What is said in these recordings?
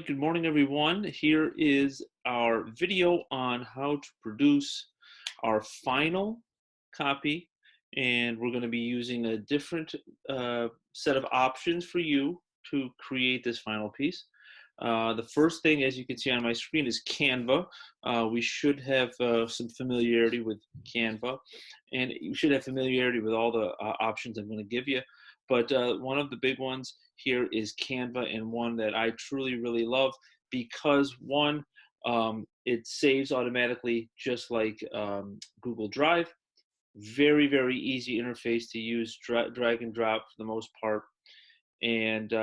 right, good morning everyone. Here is our video on how to produce our final copy, and we're going to be using a different set of options for you to create this final piece. The first thing, as you can see on my screen, is Canva. We should have some familiarity with Canva, and you should have familiarity with all the options I'm going to give you. But one of the big ones here is Canva, and one that I truly really love because one, it saves automatically just like Google Drive. Very, very easy interface to use, drag and drop for the most part. And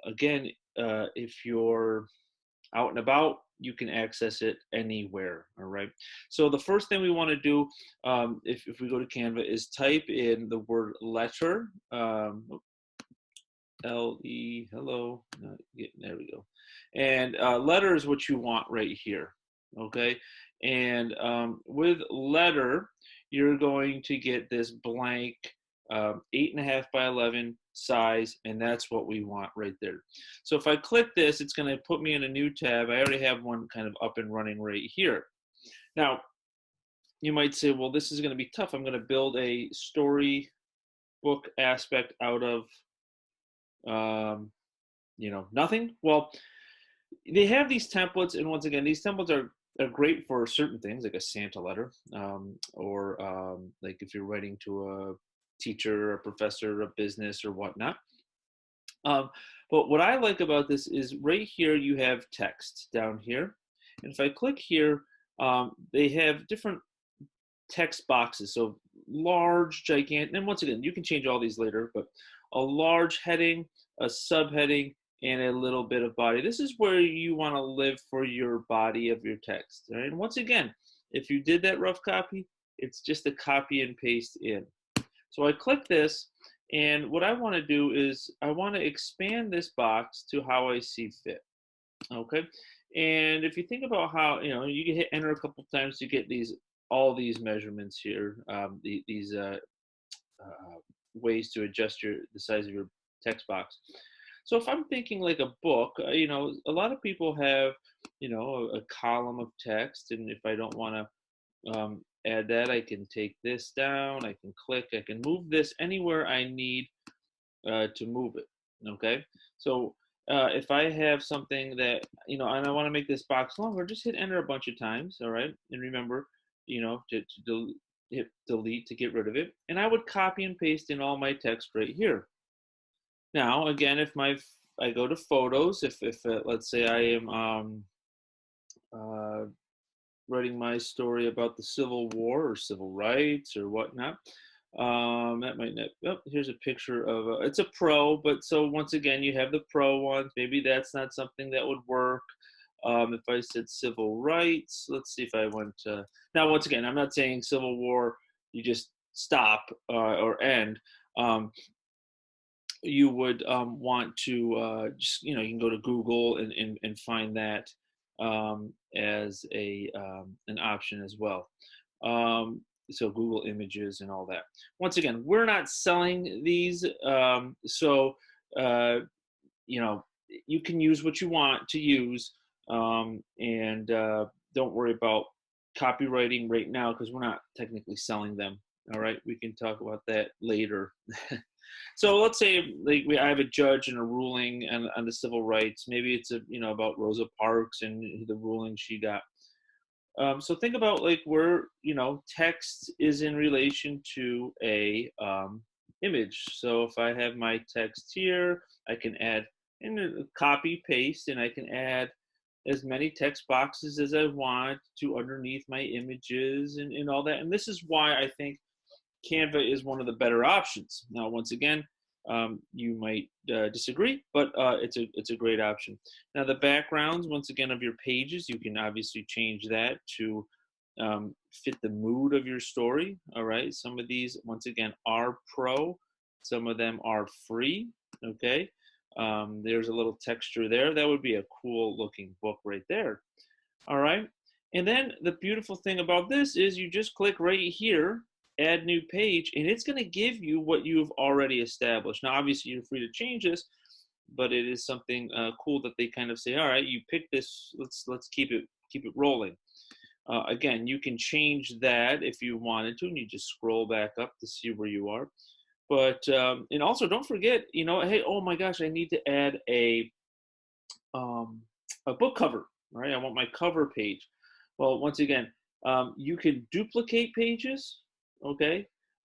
again, if you're out and about, you can access it anywhere. All right. So the first thing we want to do, if we go to Canva, is type in the word letter. L-E, hello, there we go. And letter is what you want right here, okay? And with letter, you're going to get this blank 8.5 by 11 size, and that's what we want right there. So if I click this, it's going to put me in a new tab. I already have one kind of up and running right here. Now, you might say, well, this is going to be tough. I'm going to build a storybook aspect out of nothing. Well, they have these templates, and once again, these templates are great for certain things, like a Santa letter, or like if you're writing to a teacher, a professor, a business, or whatnot. But what I like about this is right here you have text down here, and if I click here, they have different text boxes. So large, gigantic, and once again, you can change all these later, but a large heading, a subheading, and a little bit of body. This is where you want to live for your body of your text. Right? And once again, if you did that rough copy, it's just a copy and paste in. So I click this, and what I want to do is I want to expand this box to how I see fit. Okay, and if you think about how, you can hit enter a couple times to get all these measurements here, these ways to adjust the size of your text box. So if I'm thinking like a book, a lot of people have, a column of text, and if I don't want to add that, I can take this down, I can click, I can move this anywhere I need to move it. Okay, so if I have something that, and I want to make this box longer, just hit enter a bunch of times. All right, and remember, to hit delete to get rid of it, and I would copy and paste in all my text right here. Now, again, if I go to photos, if let's say I am writing my story about the Civil War or civil rights or whatnot, that might not. Oh, here's a picture of it's a pro, but so once again, you have the pro ones. Maybe that's not something that would work. If I said civil rights, let's see if I went to, now once again, I'm not saying Civil War, you just stop or end. You would want to just, you can go to Google and find that as an option as well. So Google Images and all that. Once again, we're not selling these, so you can use what you want to use, and don't worry about copywriting right now because we're not technically selling them. All right, we can talk about that later. So let's say I have a judge and a ruling on the civil rights. Maybe it's about Rosa Parks and the ruling she got. So think about where text is in relation to a image. So if I have my text here, I can add and copy paste, and I can add as many text boxes as I want to underneath my images and all that. And this is why I think Canva is one of the better options. Now, once again, you might disagree, but it's a great option. Now, the backgrounds, once again, of your pages, you can obviously change that to fit the mood of your story. All right, some of these, once again, are pro. Some of them are free. Okay, there's a little texture there. That would be a cool looking book right there. All right, and then the beautiful thing about this is you just click right here, add new page, and it's going to give you what you've already established. Now, obviously, you're free to change this, but it is something cool that they kind of say, all right, you pick this, let's keep it rolling. Again, you can change that if you wanted to, and you just scroll back up to see where you are. But and also don't forget, hey, oh my gosh, I need to add um, a book cover, right? I want my cover page. Well, once again, you can duplicate pages, okay,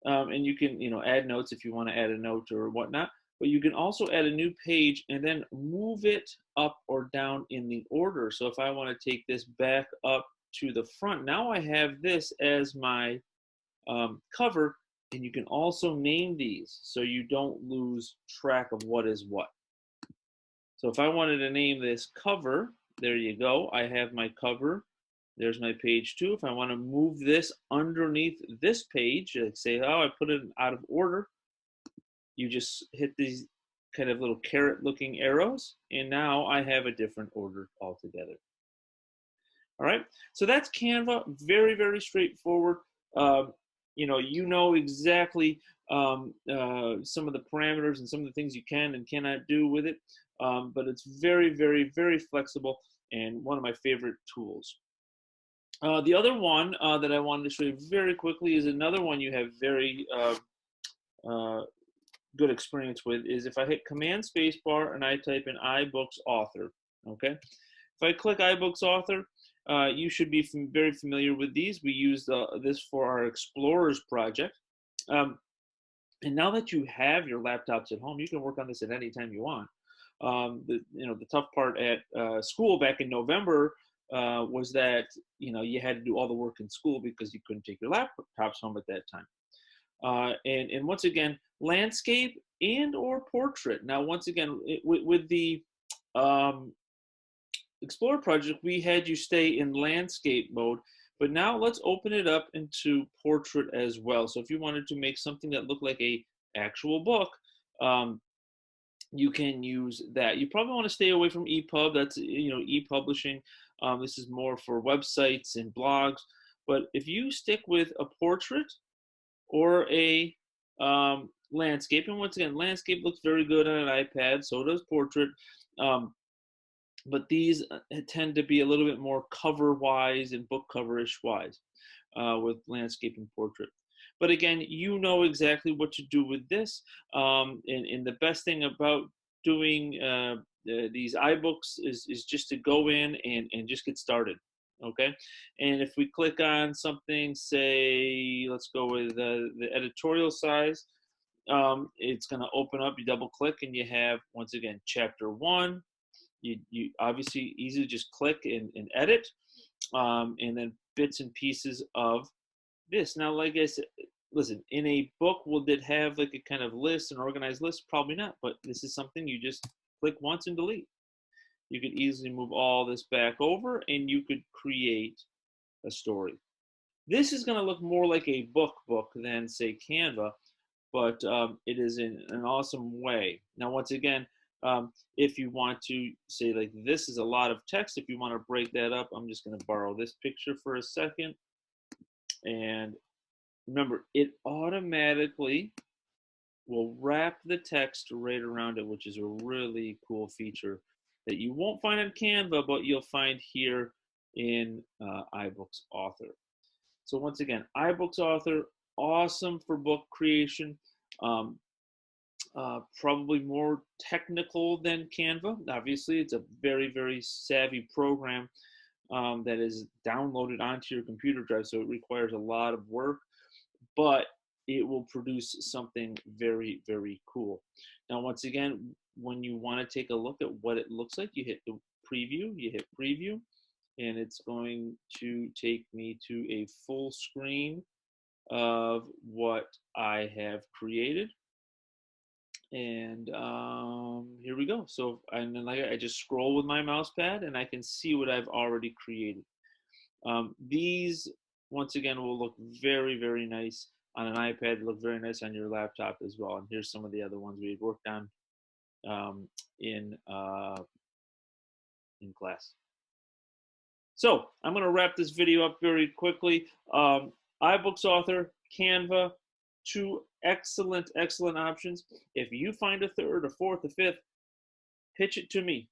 and you can add notes if you want to add a note or whatnot. But you can also add a new page and then move it up or down in the order. So if I want to take this back up to the front, now I have this as my cover, and you can also name these so you don't lose track of what is what. So if I wanted to name this cover, there you go. I have my cover. There's my page 2. If I want to move this underneath this page, like say, oh, I put it out of order, you just hit these kind of little carrot looking arrows, and now I have a different order altogether. All right, so that's Canva. Very, very straightforward. You know exactly some of the parameters and some of the things you can and cannot do with it, but it's very, very, very flexible and one of my favorite tools. The other one that I wanted to show you very quickly is another one you have very good experience with, is if I hit Command Spacebar and I type in iBooks Author, okay? If I click iBooks Author, you should be very familiar with these. We used this for our Explorers project. And now that you have your laptops at home, you can work on this at any time you want. The tough part at school back in November was that you had to do all the work in school because you couldn't take your laptops home at that time. And once again, landscape and or portrait. Now, once again, with the Explorer project, we had you stay in landscape mode, but now let's open it up into portrait as well. So if you wanted to make something that looked like a actual book, you can use that. You probably want to stay away from EPUB. That's e-publishing. This is more for websites and blogs. But if you stick with a portrait or a landscape, and once again, landscape looks very good on an iPad, so does portrait. But these tend to be a little bit more cover-wise and book cover-ish wise with landscape and portrait. But again, you know exactly what to do with this. And the best thing about doing these iBooks is just to go in and just get started, okay? And if we click on something, say, let's go with the editorial size, it's going to open up, you double click, and you have, once again, chapter 1. You obviously easily just click and edit, and then bits and pieces of this. Now, like I said, listen, in a book, will it have like a kind of list, an organized list? Probably not, but this is something you just click once and delete. You could easily move all this back over, and you could create a story. This is going to look more like a book than, say, Canva, but it is in an awesome way. Now, once again, if you want to say, like, this is a lot of text, if you want to break that up, I'm just going to borrow this picture for a second. And remember, it automatically will wrap the text right around it, which is a really cool feature that you won't find in Canva, but you'll find here in iBooks Author. So once again, iBooks Author, awesome for book creation. Probably more technical than Canva. Obviously, it's a very, very savvy program that is downloaded onto your computer drive, so it requires a lot of work, but it will produce something very, very cool. Now, once again, when you want to take a look at what it looks like, you hit the preview, and it's going to take me to a full screen of what I have created. And here we go. So, and then I just scroll with my mouse pad and I can see what I've already created. These, once again, will look very, very nice on an iPad, look very nice on your laptop as well. And here's some of the other ones we had worked on in class. So I'm going to wrap this video up very quickly. iBooks Author, Canva, 2 excellent, excellent options. If you find a third, a fourth, a fifth, pitch it to me,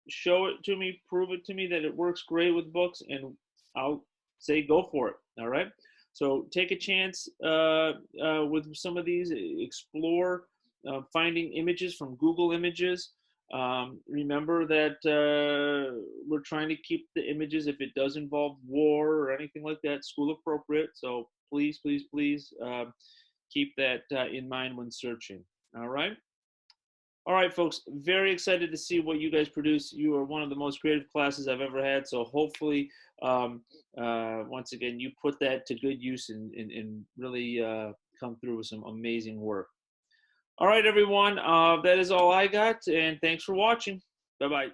show it to me, prove it to me that it works great with books, and I'll say go for it. All right. So take a chance with some of these. Explore finding images from Google Images. Remember that we're trying to keep the images, if it does involve war or anything like that, school appropriate. So please, please, please keep that in mind when searching. All right. All right, folks, very excited to see what you guys produce. You are one of the most creative classes I've ever had. So hopefully, once again, you put that to good use and really come through with some amazing work. All right, everyone, that is all I got. And thanks for watching. Bye-bye.